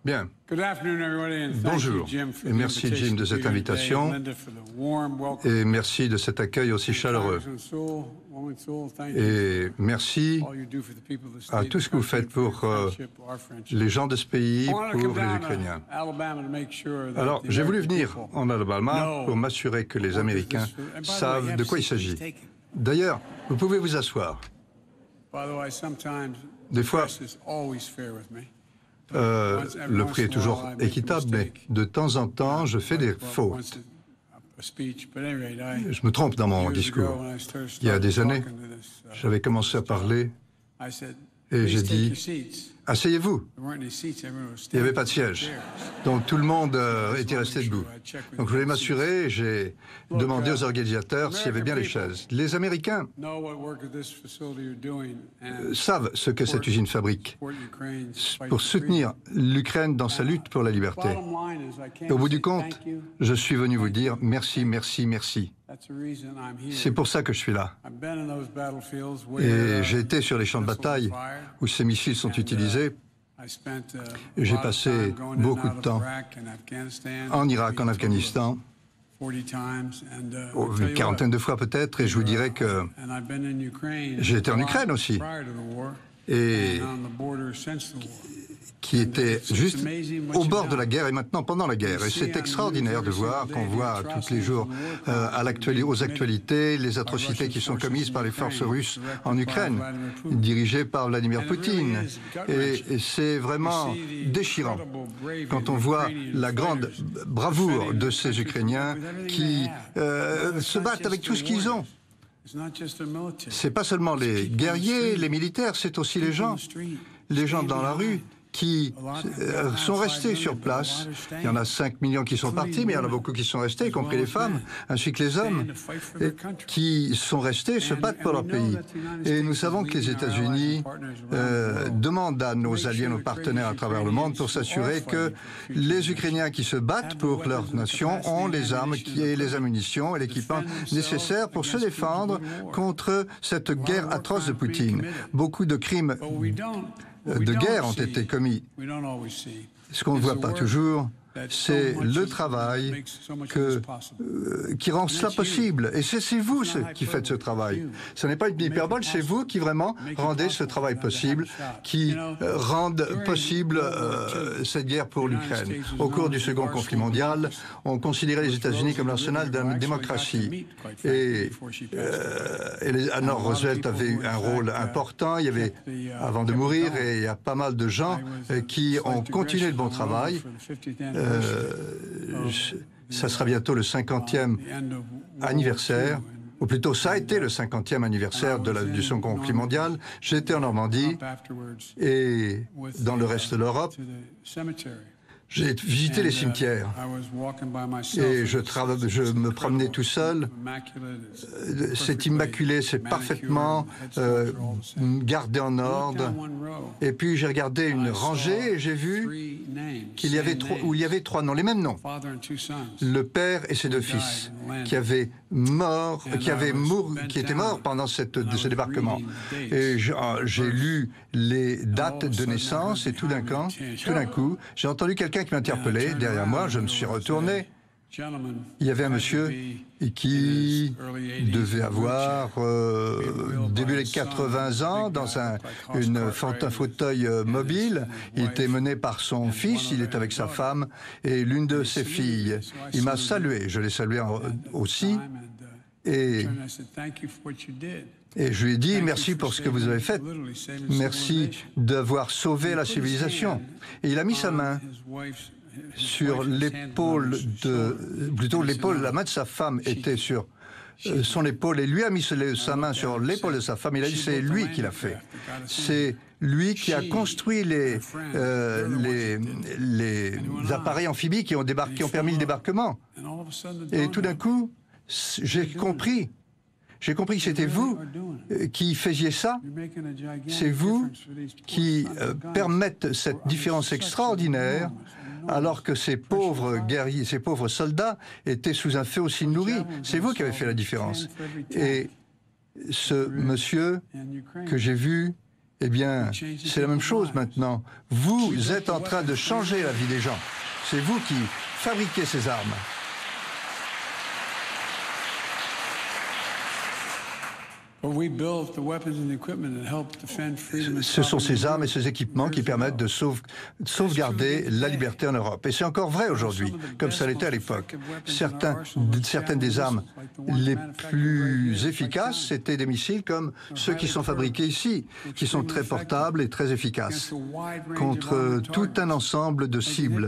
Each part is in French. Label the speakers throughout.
Speaker 1: Bien. Bonjour et merci Jim de cette invitation et merci de cet accueil aussi chaleureux. Et merci à tout ce que vous faites pour les gens de ce pays, pour les Ukrainiens. Alors, j'ai voulu venir en Alabama pour m'assurer que les Américains savent de quoi il s'agit. D'ailleurs, vous pouvez vous asseoir. Des fois, le prix est toujours équitable, mais de temps en temps, je fais des fautes. Je me trompe dans mon discours. Il y a des années, j'avais commencé à parler et j'ai dit « Asseyez-vous ». Il n'y avait pas de siège. Donc tout le monde était resté debout. Donc je voulais m'assurer, j'ai demandé aux organisateurs s'il y avait bien les chaises. Les Américains savent ce que cette usine fabrique pour soutenir l'Ukraine dans sa lutte pour la liberté. Et au bout du compte, je suis venu vous dire merci, merci, merci. C'est pour ça que je suis là. Et j'ai été sur les champs de bataille où ces missiles sont utilisés. J'ai passé beaucoup de temps en Irak, en Afghanistan, une quarantaine de fois peut-être, et je vous dirais que j'ai été en Ukraine aussi, et qui était juste au bord de la guerre et maintenant pendant la guerre. Et c'est extraordinaire de voir qu'on voit tous les jours aux actualités les atrocités qui sont commises par les forces russes en Ukraine, dirigées par Vladimir Poutine. Et c'est vraiment déchirant quand on voit la grande bravoure de ces Ukrainiens qui se battent avec tout ce qu'ils ont. C'est pas seulement les guerriers, les militaires, c'est aussi les gens dans la rue qui sont restés sur place. Il y en a 5 millions qui sont partis, mais il y en a beaucoup qui sont restés, y compris les femmes, ainsi que les hommes, qui sont restés, se battent pour leur pays. Et nous savons que les États-Unis demandent à nos alliés, nos partenaires à travers le monde pour s'assurer que les Ukrainiens qui se battent pour leur nation ont les armes et les ammunitions et l'équipement nécessaires pour se défendre contre cette guerre atroce de Poutine. Beaucoup de crimes de guerre ont été commis. Ce qu'on ne voit pas toujours, c'est le travail qui rend cela possible. Et c'est vous qui faites ce travail. Ce n'est pas une hyperbole, c'est vous qui vraiment rendez ce travail possible, qui rendent possible cette guerre pour l'Ukraine. Au cours du second conflit mondial, on considérait les États-Unis comme l'arsenal de la démocratie. Et Eleanor Roosevelt avait eu un rôle important, il y avait, avant de mourir, et il y a pas mal de gens qui ont continué le bon travail. Ça sera bientôt le 50e anniversaire, ou plutôt ça a été le 50e anniversaire du second conflit mondial. J'étais en Normandie et dans le reste de l'Europe. J'ai visité les cimetières et je me promenais tout seul. C'est immaculé, c'est parfaitement gardé en ordre. Et puis j'ai regardé une rangée et j'ai vu qu'il y avait trois noms, les mêmes noms. Le père et ses deux fils qui étaient morts pendant ce débarquement. Et j'ai lu les dates de naissance et tout d'un coup, j'ai entendu quelqu'un qui m'interpellait derrière moi. Je me suis retourné. Il y avait un monsieur qui devait avoir début des 80 ans dans un fauteuil mobile. Il était mené par son fils, il est avec sa femme et l'une de ses filles. Il m'a salué, je l'ai salué aussi. Et je lui ai dit, merci pour ce que vous avez fait. Merci d'avoir sauvé la civilisation. Et il a mis sa main sur l'épaule la main de sa femme était sur son épaule et lui a mis sa main sur l'épaule de sa femme. Il a dit, c'est lui qui l'a fait. C'est lui qui a construit les appareils amphibies qui ont permis le débarquement. Et tout d'un coup, j'ai compris que c'était vous qui faisiez ça. C'est vous qui permettez cette différence extraordinaire alors que ces pauvres guerriers, ces pauvres soldats étaient sous un feu aussi nourri. C'est vous qui avez fait la différence. Et ce monsieur que j'ai vu, Eh bien, c'est la même chose maintenant. Vous êtes en train de changer la vie des gens. C'est vous qui fabriquez ces armes. Ce sont ces armes et ces équipements qui permettent de sauvegarder la liberté en Europe. Et c'est encore vrai aujourd'hui, comme ça l'était à l'époque. Certaines des armes les plus efficaces, c'était des missiles comme ceux qui sont fabriqués ici, qui sont très portables et très efficaces, contre tout un ensemble de cibles,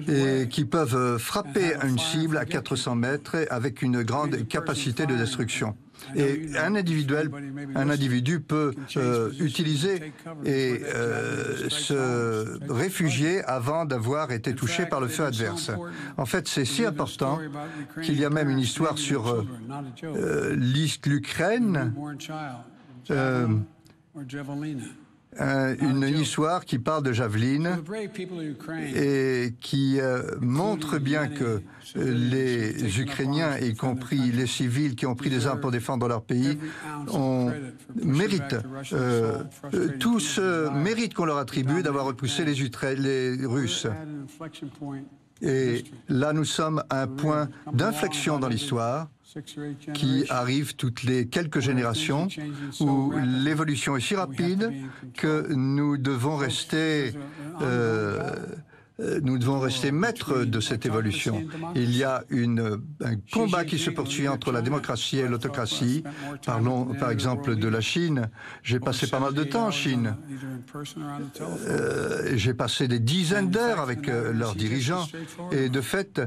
Speaker 1: et qui peuvent frapper une cible à 400 mètres avec une grande capacité de destruction. Et un individu peut utiliser et se réfugier avant d'avoir été touché par le feu adverse. En fait, c'est si important qu'il y a même une histoire sur l'Ukraine, une histoire qui parle de Javeline et qui montre bien que les Ukrainiens, y compris les civils qui ont pris des armes pour défendre leur pays, méritent tout ce mérite qu'on leur attribue d'avoir repoussé les Russes. Et là, nous sommes à un point d'inflexion dans l'histoire qui arrive toutes les quelques générations, où l'évolution est si rapide que nous devons rester maîtres de cette évolution. Il y a un combat qui se poursuit entre la démocratie et l'autocratie. Parlons par exemple de la Chine. J'ai passé pas mal de temps en Chine. J'ai passé des dizaines d'heures avec leurs dirigeants. Et de fait,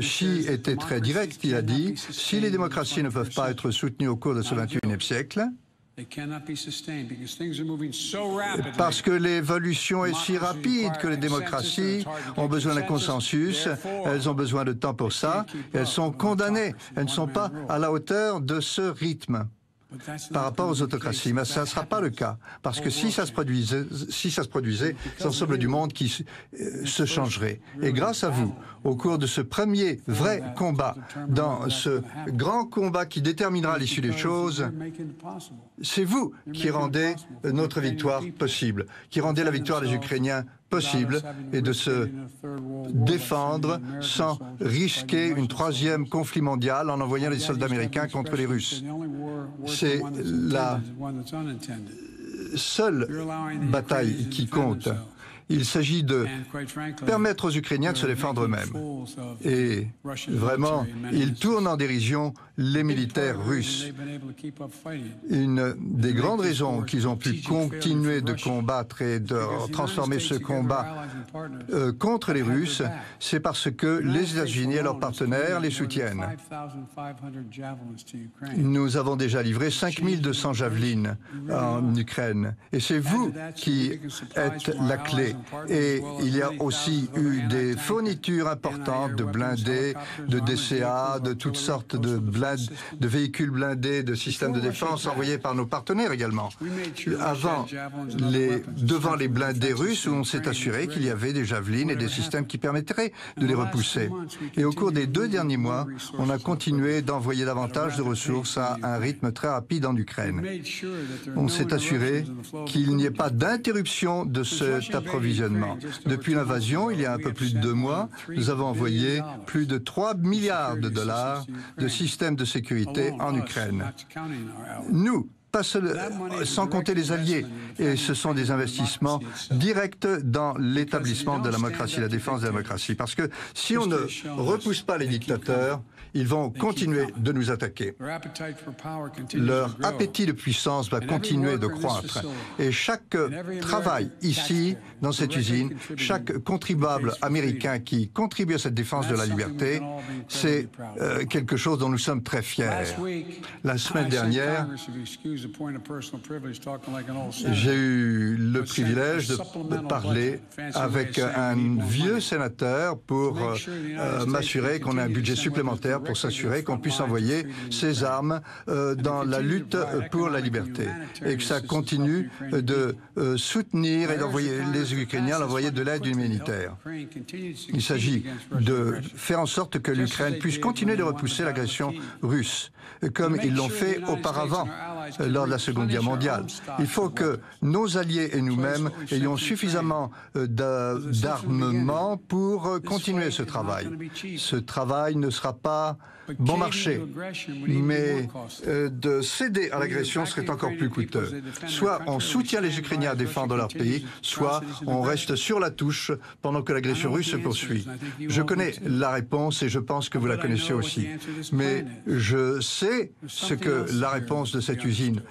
Speaker 1: Xi était très direct. Il a dit, si les démocraties ne peuvent pas être soutenues au cours de ce 21e siècle, parce que l'évolution est si rapide que les démocraties ont besoin d'un consensus, elles ont besoin de temps pour ça, et elles sont condamnées, elles ne sont pas à la hauteur de ce rythme par rapport aux autocraties. Mais ça ne sera pas le cas, parce que si ça se produisait, c'est l'ensemble du monde qui se changerait. Et grâce à vous, au cours de ce premier vrai combat, dans ce grand combat qui déterminera l'issue des choses, c'est vous qui rendez notre victoire possible, qui rendez la victoire des Ukrainiens possible, et de se défendre sans risquer une troisième conflit mondial en envoyant des soldats américains contre les Russes. C'est la seule bataille qui compte. Il s'agit de permettre aux Ukrainiens de se défendre eux-mêmes. Et vraiment, ils tournent en dérision les militaires russes. Une des grandes raisons qu'ils ont pu continuer de combattre et de transformer ce combat contre les Russes, c'est parce que les États-Unis et leurs partenaires les soutiennent. Nous avons déjà livré 5200 javelines en Ukraine. Et c'est vous qui êtes la clé. Et il y a aussi eu des fournitures importantes de blindés, de DCA, de toutes sortes de véhicules blindés, de systèmes de défense envoyés par nos partenaires également. Devant les blindés russes, où on s'est assuré qu'il y avait des javelines et des systèmes qui permettraient de les repousser. Et au cours des 2 derniers mois, on a continué d'envoyer davantage de ressources à un rythme très rapide en Ukraine. On s'est assuré qu'il n'y ait pas d'interruption de cet approvisionnement. Depuis l'invasion, il y a un peu plus de 2 mois, nous avons envoyé plus de 3 milliards de dollars de systèmes de sécurité en Ukraine. Nous, sans compter les alliés. Et ce sont des investissements directs dans l'établissement de la démocratie, la défense de la démocratie. Parce que si on ne repousse pas les dictateurs, ils vont continuer de nous attaquer. Leur appétit de puissance va continuer de croître. Et chaque travail ici, dans cette usine, chaque contribuable américain qui contribue à cette défense de la liberté, c'est quelque chose dont nous sommes très fiers. La semaine dernière, j'ai eu le privilège de parler avec un vieux sénateur pour m'assurer qu'on a un budget supplémentaire pour s'assurer qu'on puisse envoyer ces armes dans la lutte pour la liberté et que ça continue de soutenir et d'envoyer les Ukrainiens à l'envoyer de l'aide humanitaire. Il s'agit de faire en sorte que l'Ukraine puisse continuer de repousser l'agression russe, comme ils l'ont fait auparavant. lors de la Seconde Guerre mondiale. Il faut que nos alliés et nous-mêmes ayons suffisamment d'armement pour continuer ce travail. Ce travail ne sera pas bon marché, mais de céder à l'agression serait encore plus coûteux. Soit on soutient les Ukrainiens à défendre leur pays, soit on reste sur la touche pendant que l'agression russe se poursuit. Je connais la réponse et je pense que vous la connaissez aussi. Mais je sais ce que la réponse de cette usine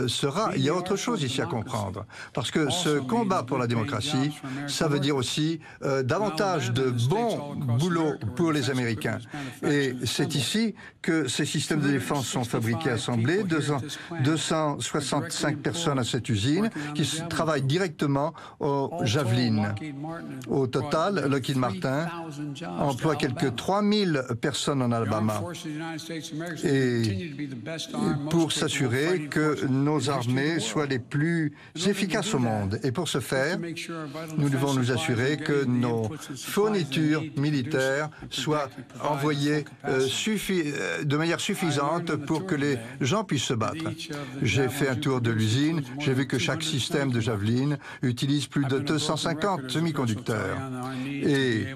Speaker 1: sera. Il y a autre chose ici à comprendre. Parce que ce combat pour la démocratie, ça veut dire aussi davantage de bon boulot pour les Américains. Et c'est ici que ces systèmes de défense sont fabriqués, assemblés, 265 personnes à cette usine qui travaillent directement au Javelin. Au total, Lockheed Martin emploie quelques 3000 personnes en Alabama. Et pour s'assurer que nos armées soient les plus efficaces au monde. Et pour ce faire, nous devons nous assurer que nos fournitures militaires soient envoyées de manière suffisante pour que les gens puissent se battre. J'ai fait un tour de l'usine, j'ai vu que chaque système de Javelin utilise plus de 250 semi-conducteurs. Et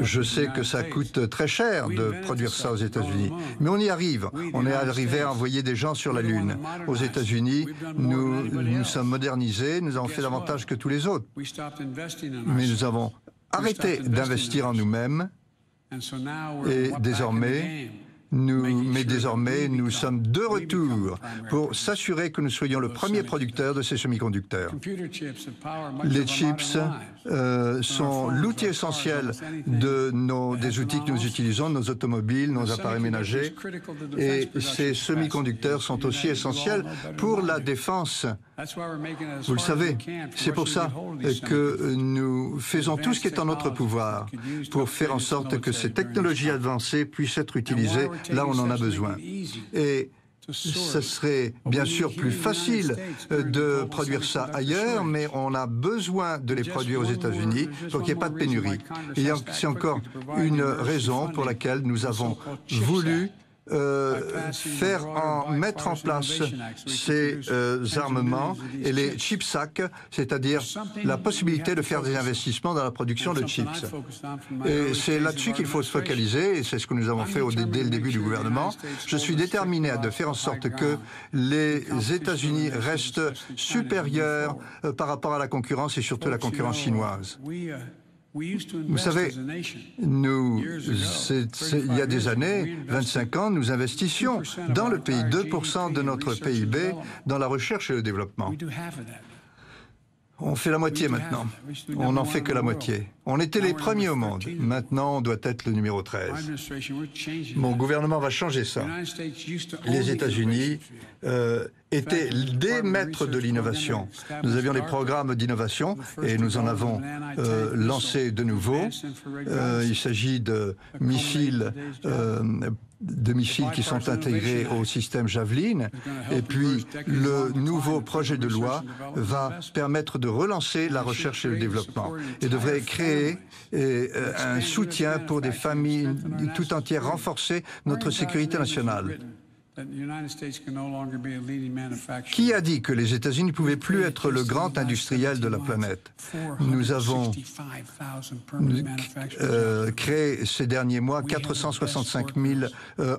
Speaker 1: je sais que ça coûte très cher de produire ça aux États-Unis. Mais on y arrive. On est arrivé à envoyer des gens sur la Lune. Aux États-Unis, nous sommes modernisés, nous avons fait davantage que tous les autres. Mais nous avons arrêté d'investir en nous-mêmes. Et désormais, nous sommes de retour pour s'assurer que nous soyons le premier producteur de ces semi-conducteurs. Les chips sont l'outil essentiel des outils que nous utilisons, nos automobiles, nos appareils ménagers. Et ces semi-conducteurs sont aussi essentiels pour la défense. Vous le savez, c'est pour ça que nous faisons tout ce qui est en notre pouvoir pour faire en sorte que ces technologies avancées puissent être utilisées là où on en a besoin. Et ce serait bien sûr plus facile de produire ça ailleurs, mais on a besoin de les produire aux États-Unis pour qu'il n'y ait pas de pénurie. Et c'est encore une raison pour laquelle nous avons voulu mettre en place ces armements et les chips Act, c'est-à-dire la possibilité de faire des investissements dans la production de chips. Et c'est là-dessus qu'il faut se focaliser, et c'est ce que nous avons fait dès le début du gouvernement. Je suis déterminé à faire en sorte que les États-Unis restent supérieurs par rapport à la concurrence et surtout la concurrence chinoise. Vous savez, il y a des années, 25 ans, nous investissions dans le pays 2% de notre PIB dans la recherche et le développement. On fait la moitié maintenant. On n'en fait que la moitié. On était les premiers au monde. Maintenant, on doit être le numéro 13. Mon gouvernement va changer ça. Les États-Unis étaient des maîtres de l'innovation. Nous avions des programmes d'innovation et nous en avons lancé de nouveaux. Il s'agit de missiles qui sont intégrés au système Javelin. Et puis, le nouveau projet de loi va permettre de relancer la recherche et le développement et devrait créer un soutien pour des familles tout entières, renforcer notre sécurité nationale. Qui a dit que les États-Unis ne pouvaient plus être le grand industriel de la planète? Nous avons créé ces derniers mois 465 000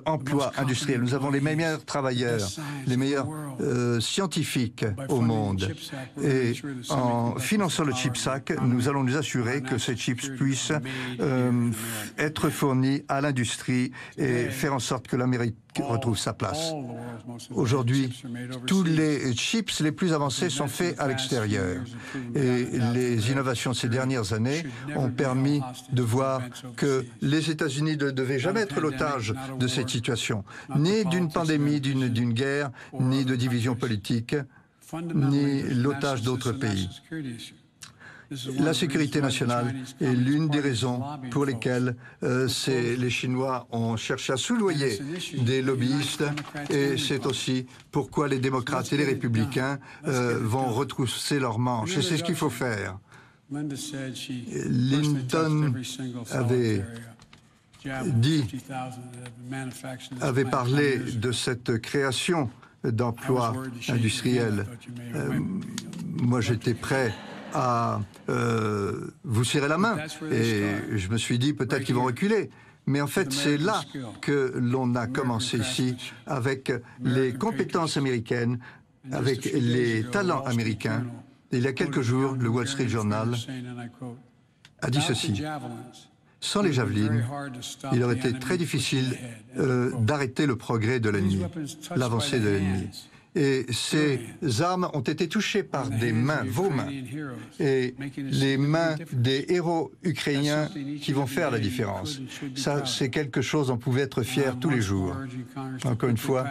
Speaker 1: emplois industriels. Nous avons les meilleurs travailleurs, les meilleurs scientifiques au monde. Et en finançant le Chips Act, nous allons nous assurer que ces chips puissent être fournis à l'industrie et faire en sorte que l'Amérique retrouve sa place. Aujourd'hui, tous les chips les plus avancés sont faits à l'extérieur. Et les innovations de ces dernières années ont permis de voir que les États-Unis ne devaient jamais être l'otage de cette situation, ni d'une pandémie, d'une guerre, ni de division politique, ni l'otage d'autres pays. La sécurité nationale est l'une des raisons pour lesquelles les Chinois ont cherché à soudoyer des lobbyistes et c'est aussi pourquoi les démocrates et les républicains vont retrousser leurs manches. Et c'est ce qu'il faut faire. Lyndon avait parlé de cette création d'emplois industriels. Moi, j'étais prêt à vous serrer la main et je me suis dit peut-être qu'ils vont reculer. Mais en fait, c'est là que l'on a commencé ici avec les compétences américaines, avec les talents américains. Et il y a quelques jours, le Wall Street Journal a dit ceci. Sans les javelines, il aurait été très difficile d'arrêter le progrès de l'ennemi, l'avancée de l'ennemi. Et ces armes ont été touchées par des mains, vos mains, et les mains des héros ukrainiens qui vont faire la différence. Ça, c'est quelque chose dont on pouvait être fier tous les jours. Encore une fois,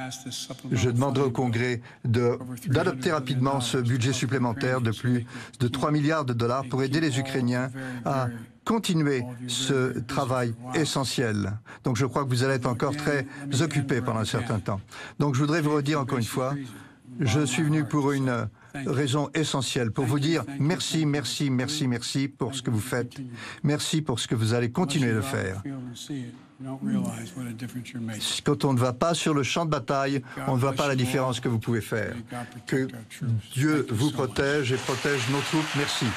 Speaker 1: je demanderai au Congrès d'adopter rapidement ce budget supplémentaire de plus de 3 milliards de dollars pour aider les Ukrainiens à continuer ce travail essentiel. Donc je crois que vous allez être encore très occupés pendant un certain temps. Donc je voudrais vous redire encore une fois, je suis venu pour une raison essentielle, pour vous dire merci, merci, merci, merci pour ce que vous faites. Merci pour ce que vous allez continuer de faire. Quand on ne va pas sur le champ de bataille, on ne voit pas la différence que vous pouvez faire. Que Dieu vous protège et protège nos troupes. Merci.